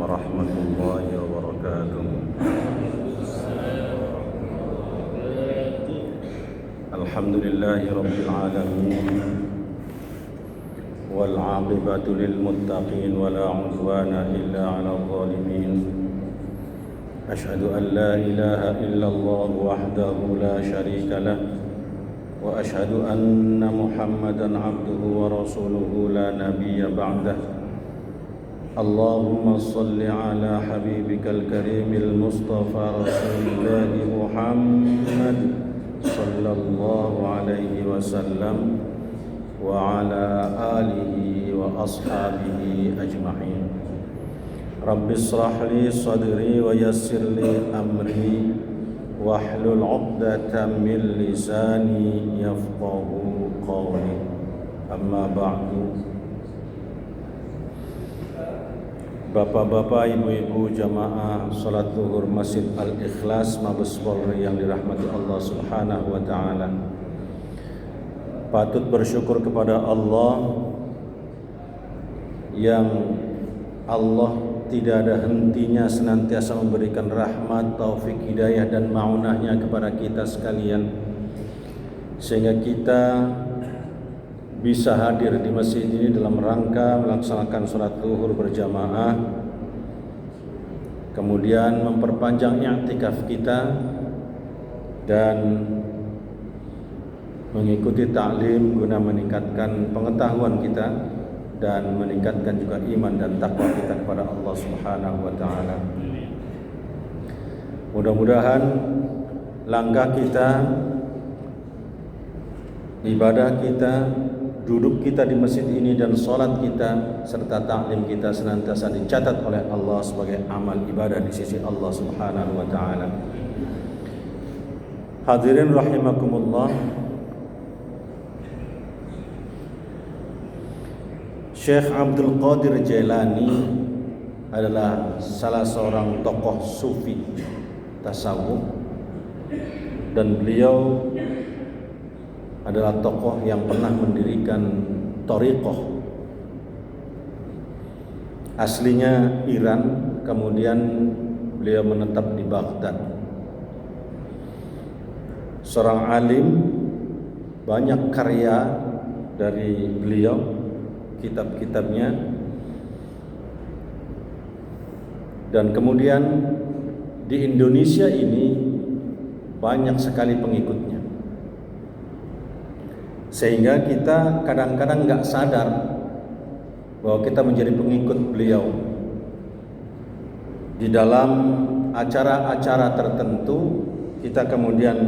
ورحمة الله وبركاته. الحمد لله رب العالمين والعاقبة للمتقين ولا عدوان إلا على الظالمين. أشهد أن لا إله إلا الله وحده لا شريك له وأشهد أن محمدا عبده ورسوله لا نبي بعده. اللهم صل على حبيبك الكريم المصطفى رسول الله محمد صلى الله عليه وسلم وعلى آله وأصحابه أجمعين. رب اشرح لي صدري ويسر لي أمري واحلل عقدة من لساني يفقهوا قولي. أما بعد. Bapak-bapak, ibu-ibu jamaah salat zuhur Masjid Al-Ikhlas Mabes Polri yang dirahmati Allah Subhanahu wa taala. Patut bersyukur kepada Allah yang Allah tidak ada hentinya senantiasa memberikan rahmat, taufik, hidayah dan maunahnya kepada kita sekalian, sehingga kita bisa hadir di masjid ini dalam rangka melaksanakan sholat zuhur berjamaah, kemudian memperpanjang i'tikaf kita dan mengikuti ta'lim guna meningkatkan pengetahuan kita dan meningkatkan juga iman dan takwa kita kepada Allah Subhanahu wa taala. Mudah-mudahan langkah kita, ibadah kita, duduk kita di masjid ini dan sholat kita serta ta'lim kita senantiasa dicatat oleh Allah sebagai amal ibadah di sisi Allah Subhanahu wa taala. Hadirin rahimakumullah, Syekh Abdul Qadir Jailani adalah salah seorang tokoh sufi tasawuf, dan beliau adalah tokoh yang pernah mendirikan thariqah. Aslinya Iran, kemudian beliau menetap di Baghdad. Seorang alim, banyak karya dari beliau, kitab-kitabnya, dan kemudian di Indonesia ini banyak sekali pengikutnya, sehingga kita kadang-kadang nggak sadar bahwa kita menjadi pengikut beliau. Di dalam acara-acara tertentu kita kemudian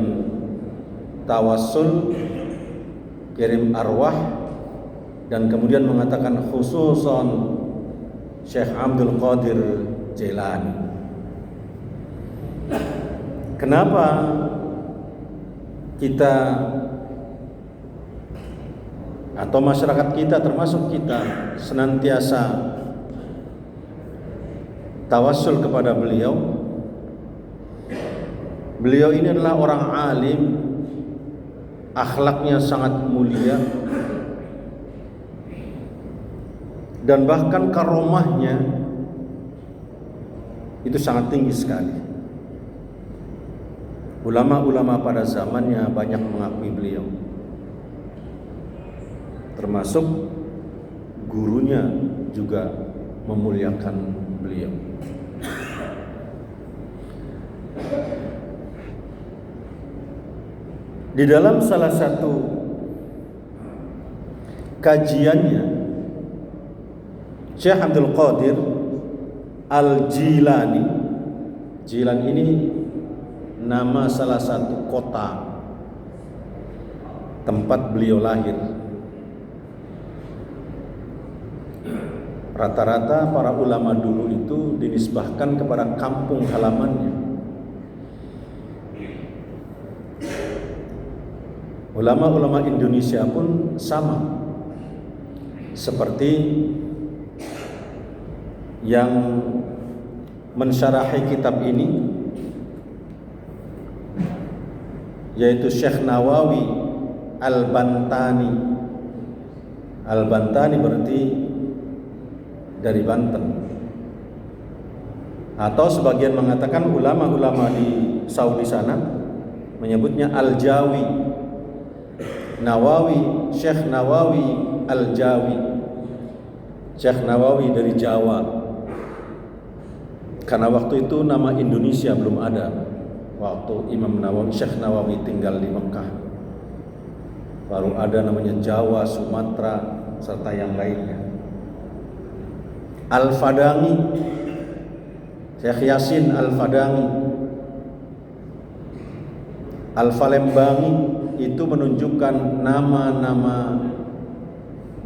tawassul, kirim arwah, dan kemudian mengatakan khususon Syekh Abdul Qadir Jailani. Kenapa kita atau masyarakat kita, termasuk kita, senantiasa tawassul kepada beliau? Beliau ini adalah orang alim, akhlaknya sangat mulia, dan bahkan karomahnya itu sangat tinggi sekali. Ulama-ulama pada zamannya banyak mengakui beliau, termasuk gurunya juga memuliakan beliau. Di dalam salah satu kajiannya, Syekh Abdul Qadir Al-Jilani, Jilan ini nama salah satu kota tempat beliau lahir. Rata-rata para ulama dulu itu dinisbahkan kepada kampung halamannya. Ulama-ulama Indonesia pun sama, seperti yang mensyarahi kitab ini, yaitu Syekh Nawawi Al-Bantani. Al-Bantani berarti dari Banten. Atau sebagian mengatakan ulama-ulama di Saudi sana menyebutnya Al-Jawi, Nawawi, Syekh Nawawi Al-Jawi, Syekh Nawawi dari Jawa. Karena waktu itu nama Indonesia belum ada. Waktu Imam Nawawi, Syekh Nawawi tinggal di Mekah, baru ada namanya Jawa, Sumatera, serta yang lainnya. Al-Fadangi, Syekh Yasin Al-Fadangi, Al-Falembangi, itu menunjukkan nama-nama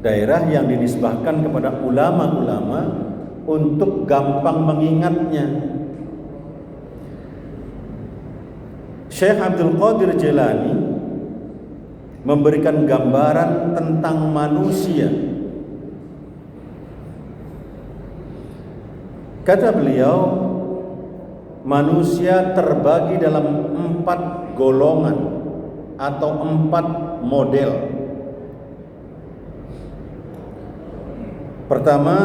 daerah yang dinisbahkan kepada ulama-ulama untuk gampang mengingatnya. Syekh Abdul Qadir Jilani memberikan gambaran tentang manusia. Kata beliau, manusia terbagi dalam 4 golongan atau 4 model. Pertama,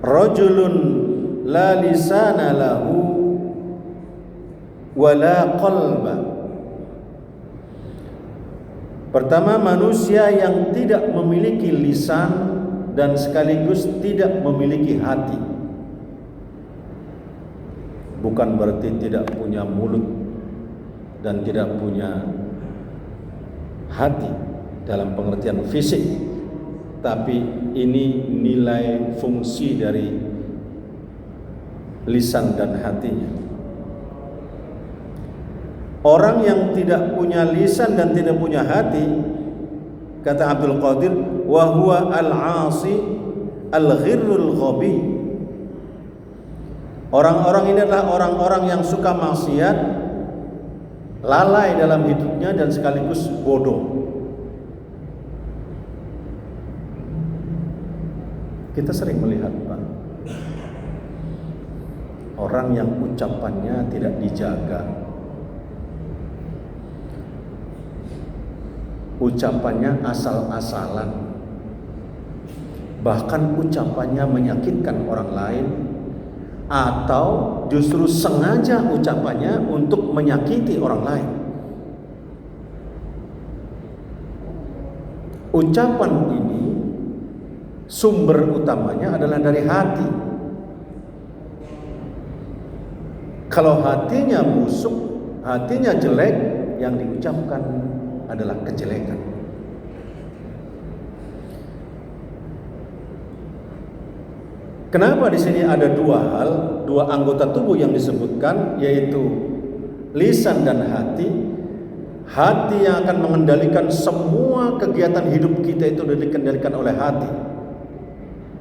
rajulun la lisana lahu wa la qalba. Pertama, manusia yang tidak memiliki lisan dan sekaligus tidak memiliki hati. Bukan berarti tidak punya mulut dan tidak punya hati dalam pengertian fisik, tapi ini nilai fungsi dari lisan dan hatinya. Orang yang tidak punya lisan dan tidak punya hati, kata Abdul Qadir, wa huwa al-'asi al-ghirrul ghabi. Orang-orang ini adalah orang-orang yang suka maksiat, lalai dalam hidupnya dan sekaligus bodoh. Kita sering melihat, Pak, orang yang ucapannya tidak dijaga, ucapannya asal-asalan, bahkan ucapannya menyakitkan orang lain, atau justru sengaja ucapannya untuk menyakiti orang lain. Ucapan ini sumber utamanya adalah dari hati. Kalau hatinya busuk, hatinya jelek, yang diucapkan adalah kejelekan. Kenapa di sini ada 2 hal, 2 anggota tubuh yang disebutkan, yaitu lisan dan hati. Hati yang akan mengendalikan semua kegiatan hidup kita itu dikendalikan oleh hati.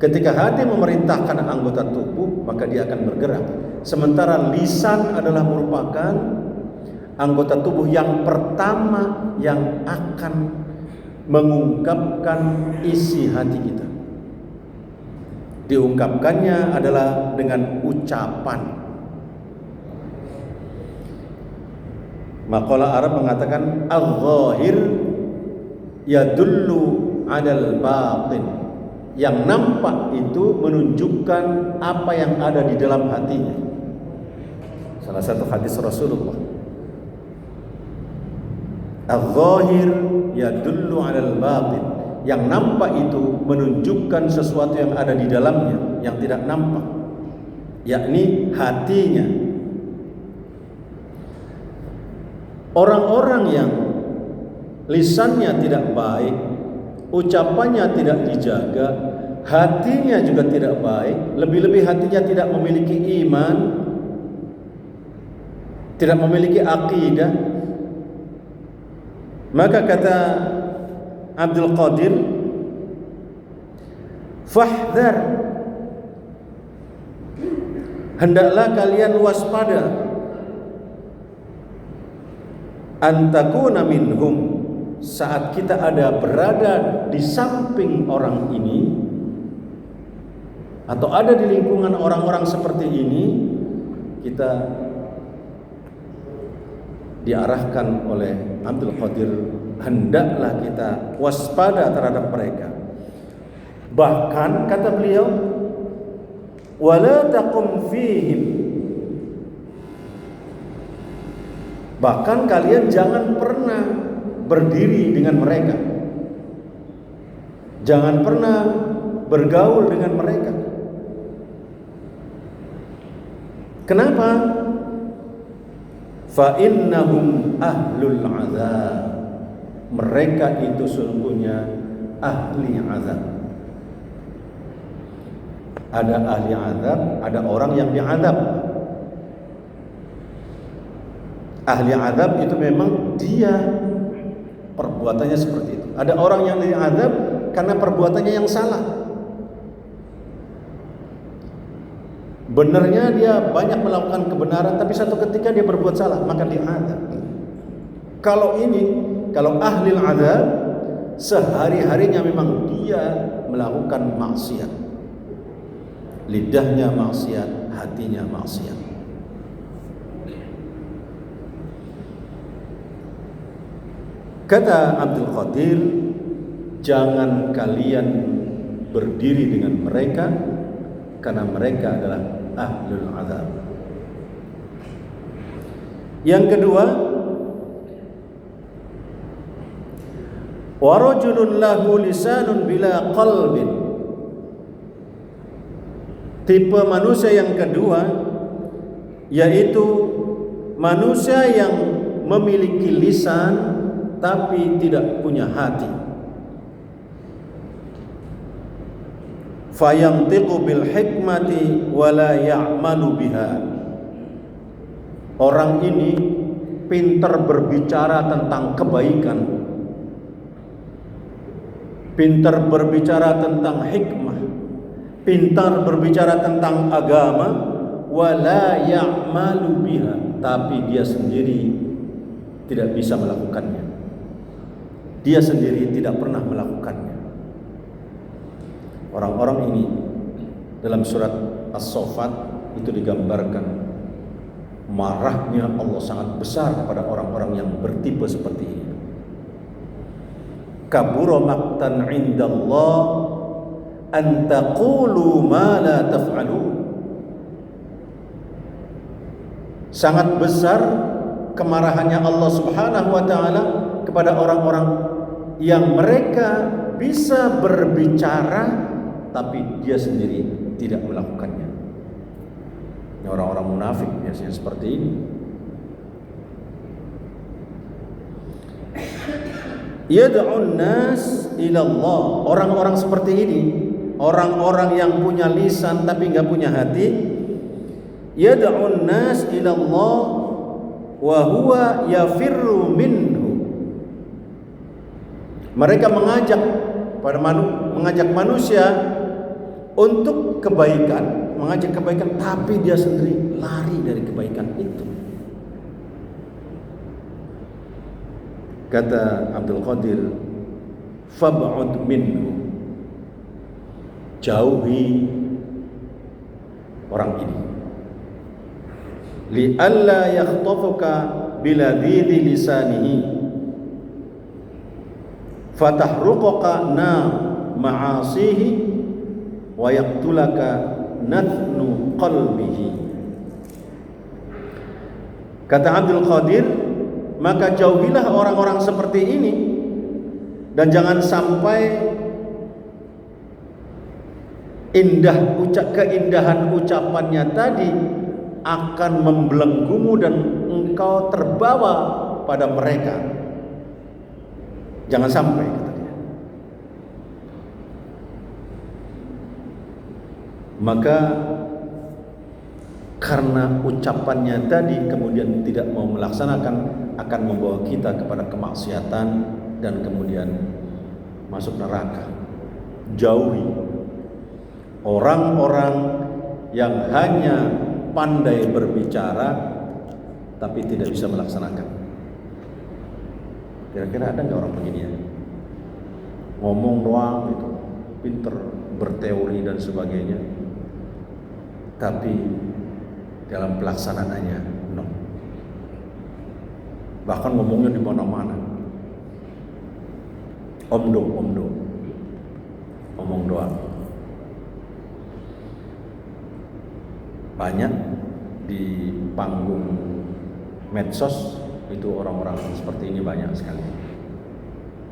Ketika hati memerintahkan anggota tubuh, maka dia akan bergerak. Sementara lisan adalah merupakan anggota tubuh yang pertama yang akan mengungkapkan isi hati kita. Diungkapkannya adalah dengan ucapan. Maqalah Arab mengatakan al-zahir yadullu 'alal batin. Yang nampak itu menunjukkan apa yang ada di dalam hatinya. Salah satu hadis Rasulullah, al-zahir yadullu 'alal batin. Yang nampak itu menunjukkan sesuatu yang ada di dalamnya yang tidak nampak, yakni hatinya. Orang-orang yang lisannya tidak baik, ucapannya tidak dijaga, hatinya juga tidak baik, lebih-lebih hatinya tidak memiliki iman, tidak memiliki akidah, maka kata Abdul Qadir, fahdhar, hendaklah kalian waspada, antakuna minhum, saat kita berada di samping orang ini atau ada di lingkungan orang-orang seperti ini, kita diarahkan oleh Abdul Qadir, hendaklah kita waspada terhadap mereka. Bahkan kata beliau, wala taqum fihim, bahkan kalian jangan pernah berdiri dengan mereka, jangan pernah bergaul dengan mereka. Kenapa? Fa innahum ahlul azab, mereka itu sungguhnya ahli azab. Ada ahli azab, ada orang yang diazab. Ahli azab itu memang dia perbuatannya seperti itu. Ada orang yang diazab karena perbuatannya yang salah. Benarnya dia banyak melakukan kebenaran, tapi satu ketika dia berbuat salah, maka diazab. Kalau ahli azab, sehari-harinya memang dia melakukan maksiat. Lidahnya maksiat, hatinya maksiat. Kata Abdul Qadir, jangan kalian berdiri dengan mereka, karena mereka adalah ahlul azab. Yang kedua, wa rajulun lahu lisanun bila qalbin. Tipe manusia yang kedua yaitu manusia yang memiliki lisan tapi tidak punya hati. Fayantiqu bil hikmati wa la ya'malu biha. Orang ini pintar berbicara tentang kebaikan, pintar berbicara tentang hikmah, pintar berbicara tentang agama, wa la ya'malu biha, tapi dia sendiri tidak bisa melakukannya. Dia sendiri tidak pernah melakukannya. Orang-orang ini dalam surat As-Saffat itu digambarkan marahnya Allah sangat besar kepada orang-orang yang bertipe seperti ini. Kabura maqtan 'indallah an taqulu ma la taf'alun. Sangat besar kemarahannya Allah Subhanahu wa taala kepada orang-orang yang mereka bisa berbicara tapi dia sendiri tidak melakukannya. Ini orang-orang munafik biasanya seperti ini. Yad'un nas ila Allah. Orang-orang seperti ini, orang-orang yang punya lisan tapi enggak punya hati, yad'un nas ila Allah wa huwa yafirru minhu. Mereka mengajak manusia untuk kebaikan, mengajak kebaikan, tapi dia sendiri lari dari kebaikan itu. Kata Abdul Qadir, fab'ud minhu, jauhi orang ini, li'alla yakhtafuka biladidi lisanihi fatahruqaka na ma'asihi wa yaqtulaka nathnu qalbihi. Kata Abdul Qadir, maka jauhilah orang-orang seperti ini dan jangan sampai keindahan ucapannya tadi akan membelenggumu dan engkau terbawa pada mereka. Jangan sampai, kata dia. Maka karena ucapannya tadi kemudian tidak mau melaksanakan, akan membawa kita kepada kemaksiatan dan kemudian masuk neraka. Jauhi orang-orang yang hanya pandai berbicara tapi tidak bisa melaksanakan. Kira-kira ada nggak orang begini ya? Ngomong doang itu, pinter berteori dan sebagainya, tapi dalam pelaksanaannya no. Bahkan ngomongnya di mana-mana, omdo. omong doang. Banyak di panggung medsos itu orang-orang seperti ini banyak sekali.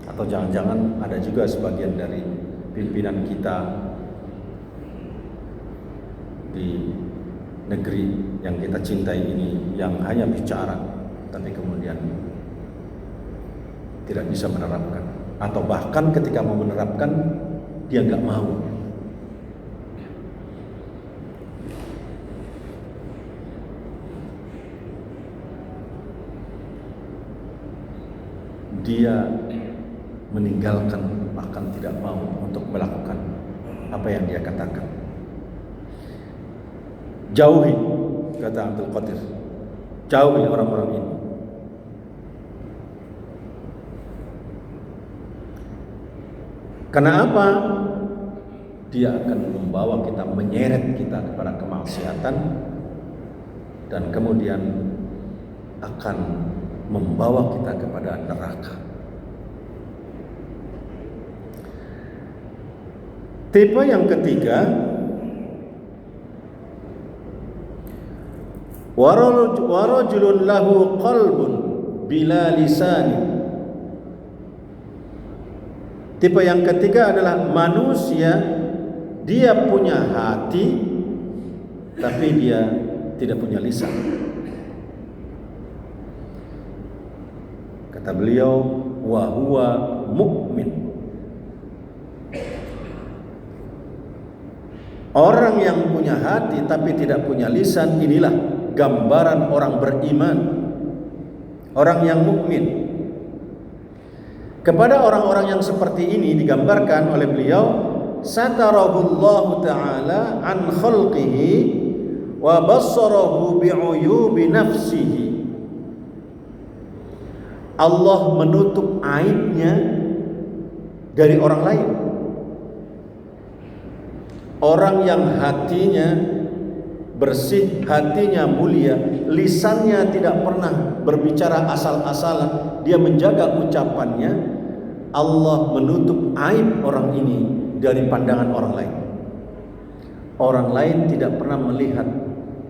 Atau jangan-jangan ada juga sebagian dari pimpinan kita di negeri yang kita cintai ini yang hanya bicara tapi kemudian tidak bisa menerapkan, atau bahkan ketika mau menerapkan dia nggak mau. Dia meninggalkan, bahkan tidak mau untuk melakukan apa yang dia katakan. Jauhi, kata Abdul Qadir, jauhi orang-orang ini. Karena apa? Dia akan membawa kita, menyeret kita kepada kemaksiatan, dan kemudian akan membawa kita kepada neraka. Tipe yang ketiga, warajulun lahu qalbun bila lisan. Tipe yang ketiga adalah manusia, dia punya hati tapi dia tidak punya lisan. Kata beliau, wa huwa mu'min. Orang yang punya hati tapi tidak punya lisan, inilah gambaran orang beriman, orang yang mukmin. Kepada orang-orang yang seperti ini digambarkan oleh beliau, satarahullahu ta'ala an khalqihi wa bassarahu bi'uyubi nafsihi. Allah menutup aibnya dari orang lain. Orang yang hatinya bersih, hatinya mulia, lisannya tidak pernah berbicara asal-asalan, dia menjaga ucapannya, Allah menutup aib orang ini dari pandangan orang lain. Orang lain tidak pernah melihat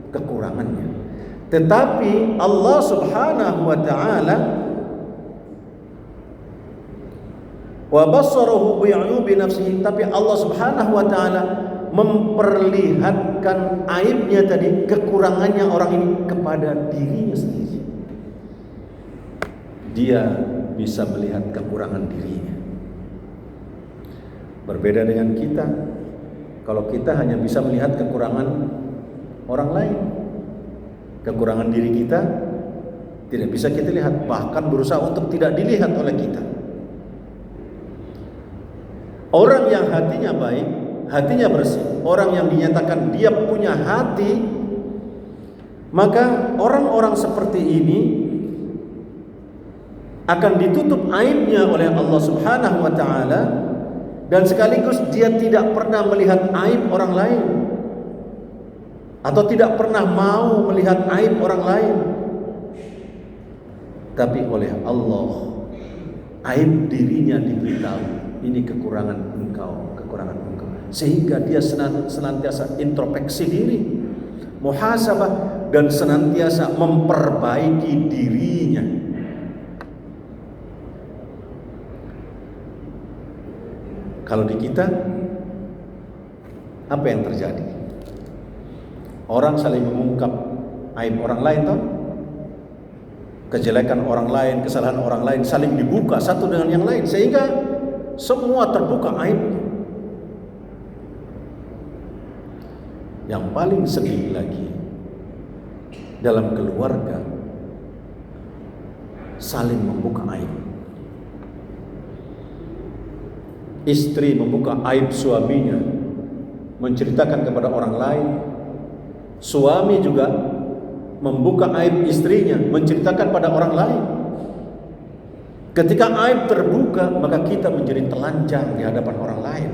kekurangannya, tetapi Allah Subhanahu wa ta'ala wa bassarahu bi'uyubi nafsihi, tapi Allah Subhanahu wa ta'ala memperlihatkan aibnya tadi, kekurangannya orang ini kepada dirinya sendiri. Dia bisa melihat kekurangan dirinya. Berbeda dengan kita. Kalau kita hanya bisa melihat kekurangan orang lain, kekurangan diri kita tidak bisa kita lihat, bahkan berusaha untuk tidak dilihat oleh kita. Orang yang hatinya baik, hatinya bersih, orang yang dinyatakan dia punya hati, maka orang-orang seperti ini akan ditutup aibnya oleh Allah Subhanahu wa ta'ala, dan sekaligus dia tidak pernah melihat aib orang lain, atau tidak pernah mau melihat aib orang lain, tapi oleh Allah aib dirinya diberitahu, ini kekurangan engkau, kekurangan engkau, sehingga dia senantiasa introspeksi diri, muhasabah, dan senantiasa memperbaiki dirinya. Kalau di kita, apa yang terjadi? Orang saling mengungkap aib orang lain, toh? Kejelekan orang lain, kesalahan orang lain saling dibuka satu dengan yang lain, sehingga semua terbuka aib. Yang paling sedih lagi, dalam keluarga saling membuka aib. Istri membuka aib suaminya, menceritakan kepada orang lain. Suami juga membuka aib istrinya, menceritakan pada orang lain. Ketika aib terbuka, maka kita menjadi telanjang di hadapan orang lain.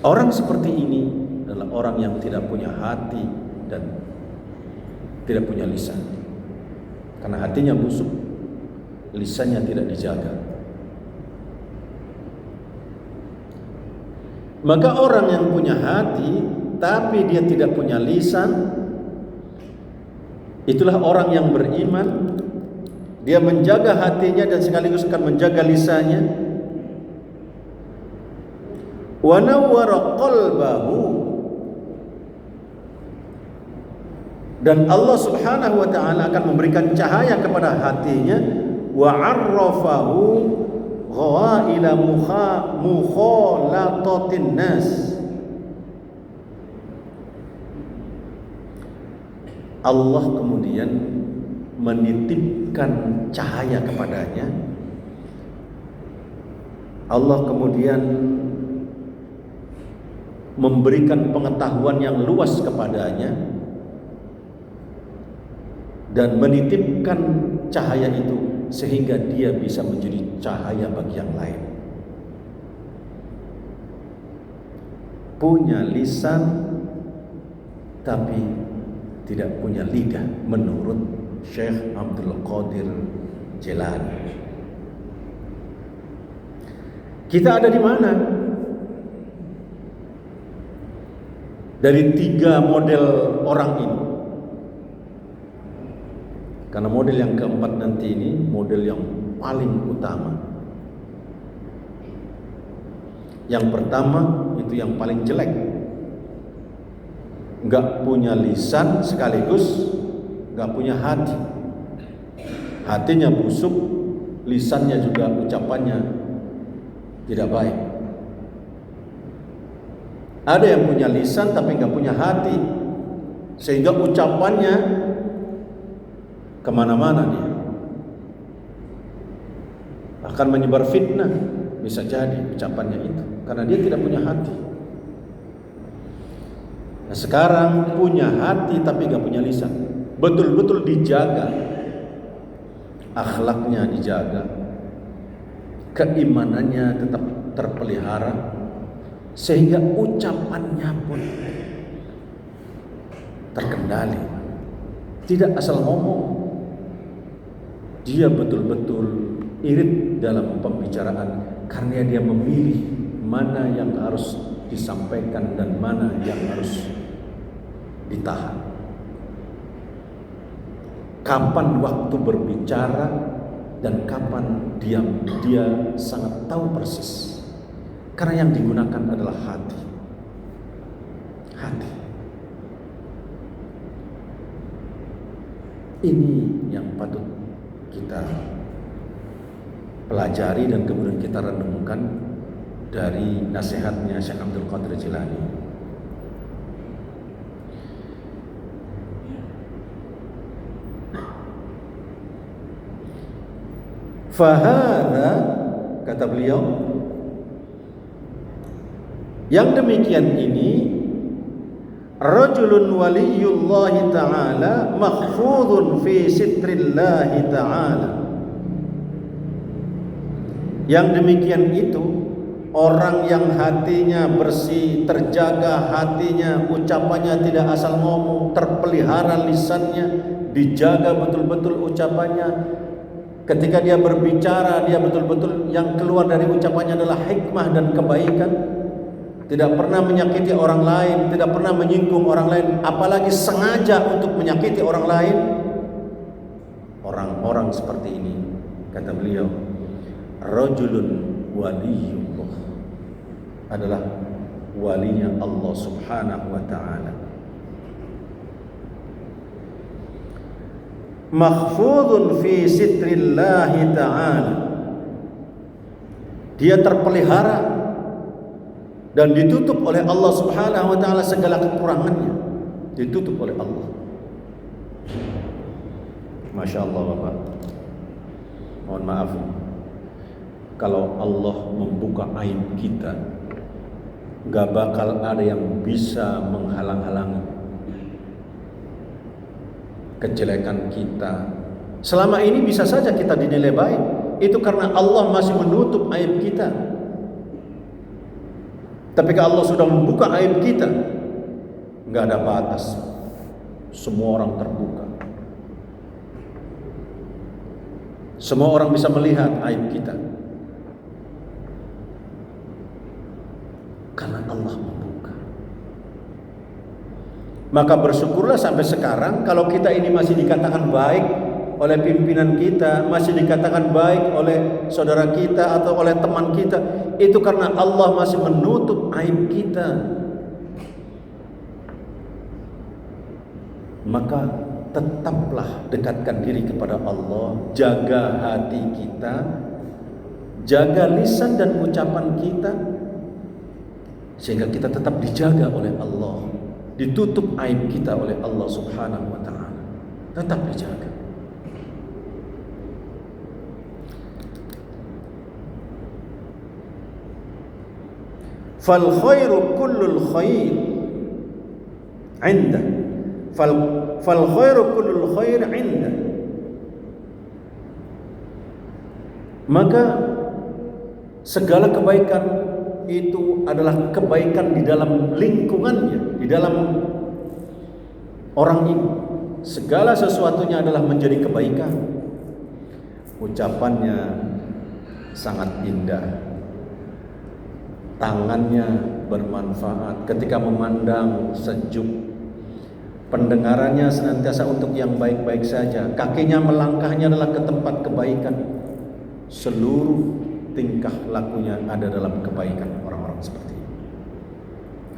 Orang seperti ini adalah orang yang tidak punya hati dan tidak punya lisan. Karena hatinya busuk, lisannya tidak dijaga. Maka orang yang punya hati tapi dia tidak punya lisan, itulah orang yang beriman. Dia menjaga hatinya dan sekaligus akan menjaga lisannya. Wa nawwara qalbahu, dan Allah Subhanahu wa taala akan memberikan cahaya kepada hatinya. Wa 'arrafahu ghawaila mukhalatatin nas, Allah kemudian menitipkan cahaya kepadanya. Allah kemudian memberikan pengetahuan yang luas kepadanya dan menitipkan cahaya itu sehingga dia bisa menjadi cahaya bagi yang lain. Punya lisan tapi tidak punya lidah menurut Syekh Abdul Qadir Jilani. Kita ada di mana? Dari 3 model orang ini. Karena model yang keempat nanti ini model yang paling utama. Yang pertama itu yang paling jelek, nggak punya lisan sekaligus nggak punya hati. Hatinya busuk, lisannya juga ucapannya tidak baik. Ada yang punya lisan tapi nggak punya hati, sehingga ucapannya kemana-mana dia, akan menyebar fitnah, bisa jadi ucapannya itu karena dia tidak punya hati. Nah, sekarang punya hati tapi gak punya lisan, betul-betul dijaga, akhlaknya dijaga, keimanannya tetap terpelihara, sehingga ucapannya pun terkendali, tidak asal ngomong. Dia betul-betul irit dalam pembicaraan karena dia memilih mana yang harus disampaikan dan mana yang harus ditahan. Kapan waktu berbicara dan kapan diam, dia sangat tahu persis. Karena yang digunakan adalah hati. Hati. Ini yang patut kita pelajari dan kemudian kita renungkan dari nasihatnya Syekh Abdul Qadir Jilani. Fahada, kata beliau, yang demikian ini rajulun waliyullahi ta'ala makhfudun fi sitrillahi ta'ala. Yang demikian itu orang yang hatinya bersih, terjaga hatinya, ucapannya tidak asal ngomong, terpelihara lisannya, dijaga betul-betul ucapannya. Ketika dia berbicara, dia betul-betul yang keluar dari ucapannya adalah hikmah dan kebaikan. Tidak pernah menyakiti orang lain, tidak pernah menyinggung orang lain, apalagi sengaja untuk menyakiti orang lain. Orang-orang seperti ini, kata beliau, rajulun waliyullah, adalah walinya Allah Subhanahu wa ta'ala. Makhfudun fi sitrillahi ta'ala, dia terpelihara dan ditutup oleh Allah Subhanahu wa ta'ala, segala kekurangannya ditutup oleh Allah. Masya Allah Bapak, mohon maaf kalau Allah membuka aib kita, gak bakal ada yang bisa menghalang-halangi kejelekan kita. Selama ini bisa saja kita dinilai baik, itu karena Allah masih menutup aib kita. Tapi kalau Allah sudah membuka aib kita, nggak ada batas, semua orang terbuka, semua orang bisa melihat aib kita. karena Allah membuka. Maka bersyukurlah sampai sekarang kalau kita ini masih dikatakan baik oleh pimpinan kita, masih dikatakan baik oleh saudara kita atau oleh teman kita, itu karena Allah masih menutup aib kita. Maka tetaplah dekatkan diri kepada Allah, jaga hati kita, jaga lisan dan ucapan kita, sehingga kita tetap dijaga oleh Allah, ditutup aib kita oleh Allah Subhanahu wa ta'ala, tetap dijaga. Fal khairu kullul khair 'inda fal khairu kullul khair 'inda. Maka segala kebaikan itu adalah kebaikan di dalam lingkungannya, di dalam orang ini. Segala sesuatunya adalah menjadi kebaikan. Ucapannya sangat indah, tangannya bermanfaat ketika memandang, sejuk, pendengarannya senantiasa untuk yang baik-baik saja, kakinya melangkahnya adalah ke tempat kebaikan. Seluruh tingkah lakunya ada dalam kebaikan orang-orang seperti ini.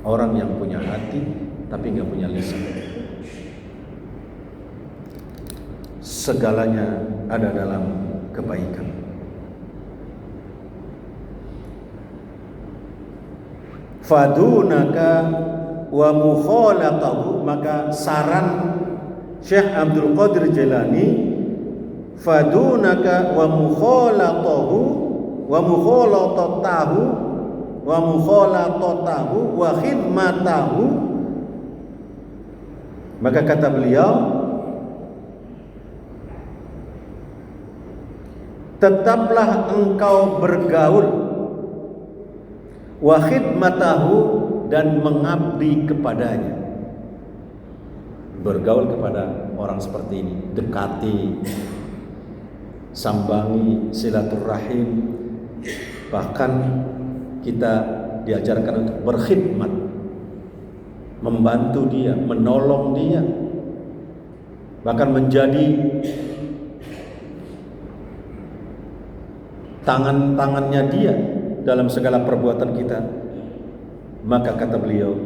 Orang yang punya hati tapi nggak punya lisan, segalanya ada dalam kebaikan. Fadunaka wa mukhalatahu, maka saran Syekh Abdul Qadir Jailani, fadunaka wa mukhalatahu wa mukhalatatahu wa mukhalatatahu wa khidmatahu. Maka kata beliau, tetaplah engkau bergaul, wa khidmatahu, dan mengabdi kepadanya. Bergaul kepada orang seperti ini, dekati, sambangi silaturahim, bahkan kita diajarkan untuk berkhidmat, membantu dia, menolong dia, bahkan menjadi tangan-tangannya dia dalam segala perbuatan kita. Maka kata beliau,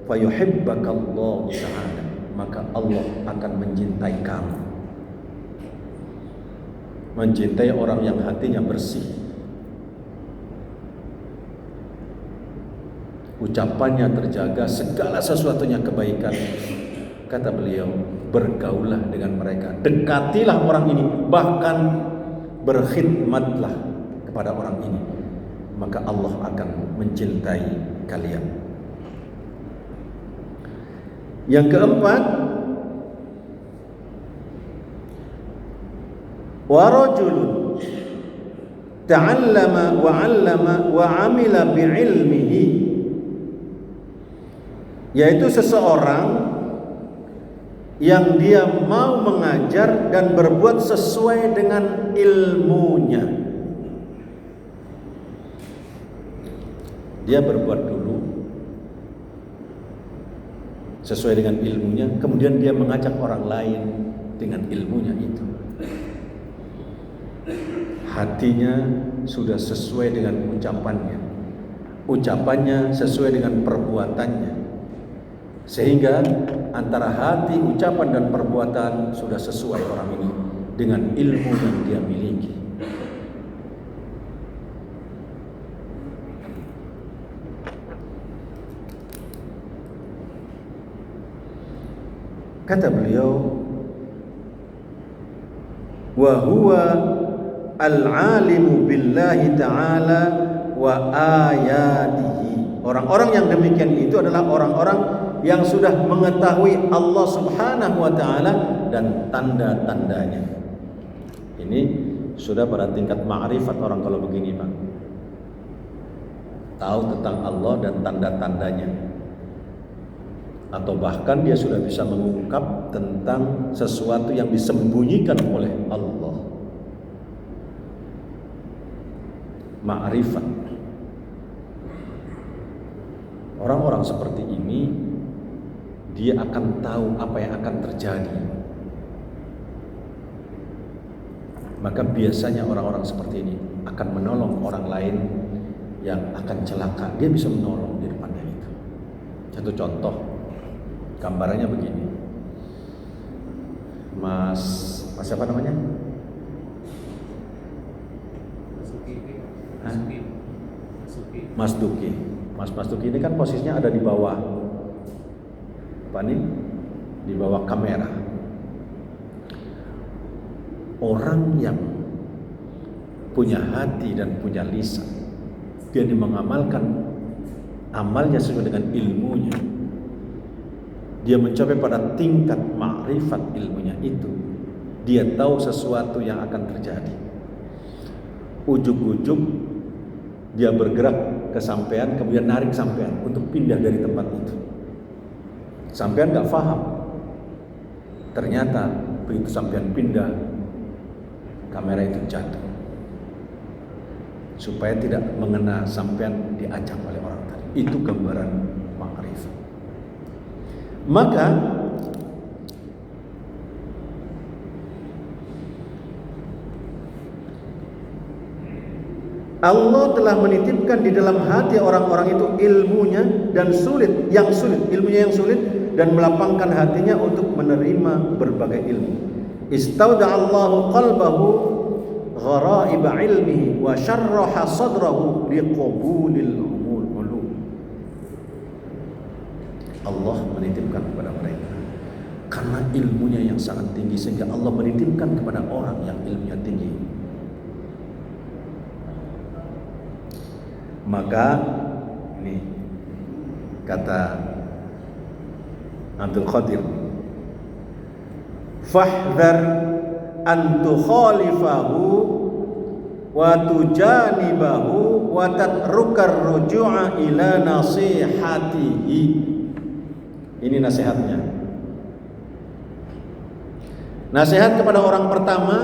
fayuhibbakallahu ta'ala, maka Allah akan mencintai kamu. Mencintai orang yang hatinya bersih, ucapannya terjaga, segala sesuatunya kebaikan. Kata beliau, bergaullah dengan mereka, dekatilah orang ini, bahkan berkhidmatlah kepada orang ini, maka Allah akan mencintai kalian. Yang keempat, wa rajulun ta'allama wa 'allama wa 'amila bi'ilmihi, yaitu seseorang yang dia mau mengajar dan berbuat sesuai dengan ilmunya. Dia berbuat dulu sesuai dengan ilmunya, kemudian dia mengajak orang lain dengan ilmunya itu. Hatinya sudah sesuai dengan ucapannya, ucapannya sesuai dengan perbuatannya, sehingga antara hati, ucapan dan perbuatan sudah sesuai orang ini dengan ilmu yang dia miliki. Kata beliau, wa huwa al-alimu billahi ta'ala wa ayatihi. Orang-orang yang demikian itu adalah orang-orang yang sudah mengetahui Allah Subhanahu wa ta'ala dan tanda-tandanya. Ini sudah pada tingkat ma'rifat orang kalau begini, Pak. Tahu tentang Allah dan tanda-tandanya. Atau bahkan dia sudah bisa mengungkap tentang sesuatu yang disembunyikan oleh Allah. Ma'rifat. Orang-orang seperti ini dia akan tahu apa yang akan terjadi. Maka biasanya orang-orang seperti ini akan menolong orang lain yang akan celaka. Dia bisa menolong di depannya itu. Satu contoh, gambarannya begini. Mas siapa namanya? Mas Duki. Mas Duki ini kan posisinya ada di bawah apa nih? Di bawah kamera. Orang yang punya hati dan punya lisan, dia mengamalkan amalnya sesuai dengan ilmunya. Dia mencapai pada tingkat makrifat ilmunya itu. Dia tahu sesuatu yang akan terjadi. Ujug-ujug dia bergerak ke sampean, kemudian narik sampean untuk pindah dari tempat itu. Sampean nggak paham. Ternyata begitu sampean pindah, kamera itu jatuh. Supaya tidak mengena sampean diajak oleh orang tadi. Itu gambaran makrifat. Maka Allah telah menitipkan di dalam hati orang-orang itu ilmunya ilmunya yang sulit dan melapangkan hatinya untuk menerima berbagai ilmu. Istauda'allahu qalbahu ghara'iba ilmihi wa syarraha sadrahu liqabulil ulum. Allah menitipkan kepada mereka karena ilmunya yang sangat tinggi, sehingga Allah menitipkan kepada orang yang ilmunya tinggi. Maka ini kata Abdul Qadir, fahdhar an tukhalifahu wa tujanibahu wa tatrukar ruju'a ila nasihatihi. Ini nasihatnya. Nasihat kepada orang pertama,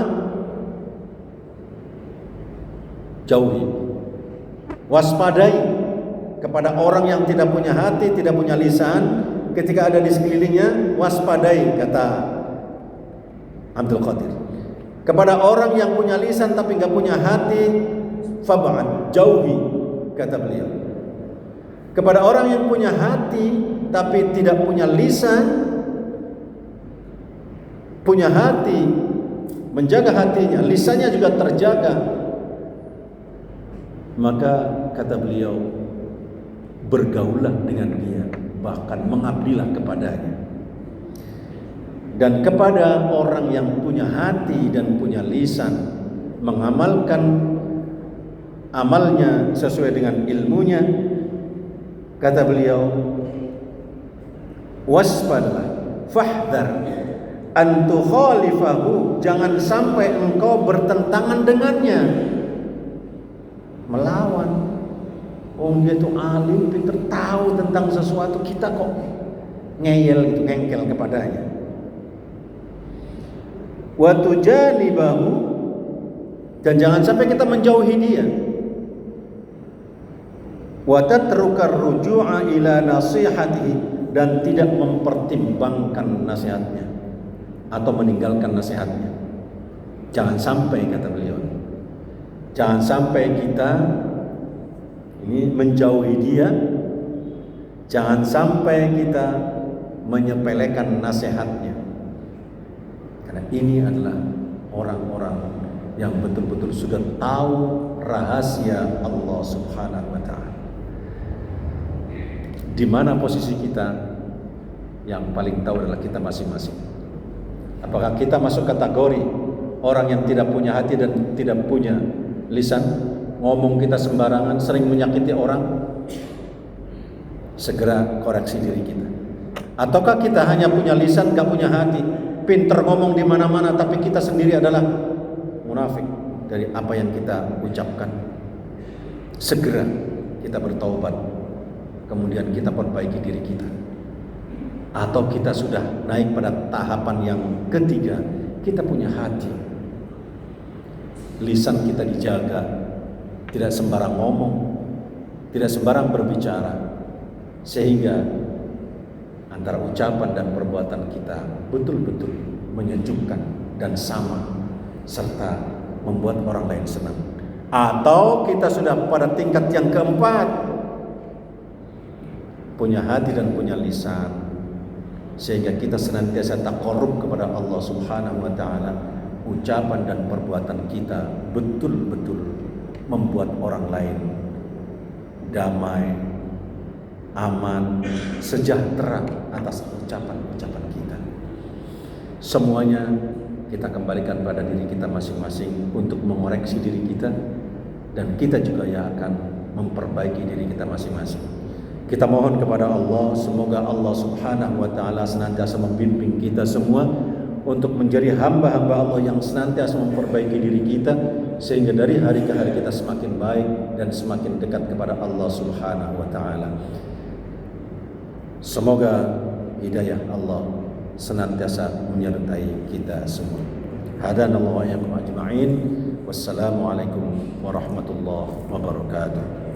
jauhi, waspadai kepada orang yang tidak punya hati, tidak punya lisan. Ketika ada di sekelilingnya, waspadai, kata Abdul Qadir. Kepada orang yang punya lisan tapi nggak punya hati, fab'ad, jauhi, kata beliau. Kepada orang yang punya hati tapi tidak punya lisan, punya hati, menjaga hatinya, lisannya juga terjaga, maka kata beliau, bergaulah dengan dia, bahkan mengabdilah kepadanya. Dan kepada orang yang punya hati dan punya lisan, mengamalkan amalnya sesuai dengan ilmunya, kata beliau, waspadlah, fahdhar an tukhalifahu, jangan sampai engkau bertentangan dengannya, melawan. Dia itu alim, pintar, tahu tentang sesuatu, kita kok ngeyel gitu, ngengkel kepadanya. Wa tujanibahu, dan jangan sampai kita menjauhi dia. Wa tatrukar ruju'a ila nasihatihi, dan tidak mempertimbangkan nasihatnya atau meninggalkan nasihatnya. Jangan sampai, kata beliau, jangan sampai kita ini menjauhi dia, jangan sampai kita menyepelekan nasihatnya. Karena ini adalah orang-orang yang betul-betul sudah tahu rahasia Allah Subhanahu wa ta'ala. Di mana posisi kita, yang paling tahu adalah kita masing-masing. Apakah kita masuk kategori orang yang tidak punya hati dan tidak punya lisan, ngomong kita sembarangan, sering menyakiti orang? Segera koreksi diri kita. Ataukah kita hanya punya lisan, gak punya hati, pinter ngomong di mana-mana, tapi kita sendiri adalah munafik dari apa yang kita ucapkan? Segera kita bertaubat, kemudian kita perbaiki diri kita. Atau kita sudah naik pada tahapan yang ketiga, kita punya hati, lisan kita dijaga, tidak sembarang ngomong, tidak sembarang berbicara, sehingga antara ucapan dan perbuatan kita betul-betul menyejukkan dan sama serta membuat orang lain senang. Atau kita sudah pada tingkat yang keempat, punya hati dan punya lisan, sehingga kita senantiasa taqarrub kepada Allah Subhanahu wa taala. Ucapan dan perbuatan kita betul-betul membuat orang lain damai, aman, sejahtera atas ucapan-ucapan kita. Semuanya kita kembalikan pada diri kita masing-masing untuk mengoreksi diri kita, dan kita juga yang akan memperbaiki diri kita masing-masing. Kita mohon kepada Allah, semoga Allah Subhanahu wa taala senantiasa membimbing kita semua untuk menjadi hamba-hamba Allah yang senantiasa memperbaiki diri kita, sehingga dari hari ke hari kita semakin baik dan semakin dekat kepada Allah Subhanahu wa taala. Semoga hidayah Allah senantiasa menyertai kita semua. Hadanallahu wa iyyakum ajma'in. Wassalamualaikum warahmatullahi wabarakatuh.